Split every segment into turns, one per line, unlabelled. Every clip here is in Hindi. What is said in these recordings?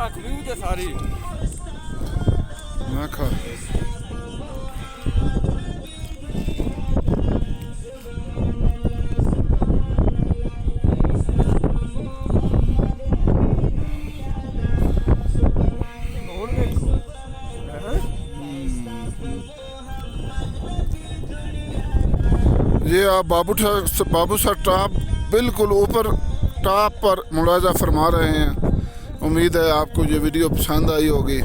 रख ली मुझे सारी
ना खा ये आप बाबूसर टॉप बिल्कुल ऊपर टॉप पर मुलाहज़ा फरमा रहे हैं। उम्मीद है आपको ये वीडियो पसंद आई होगी।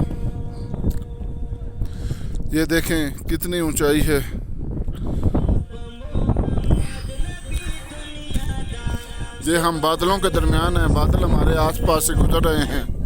ये देखें कितनी ऊंचाई है। ये हम बादलों के दरमियान हैं, बादल हमारे आसपास से गुजर रहे हैं।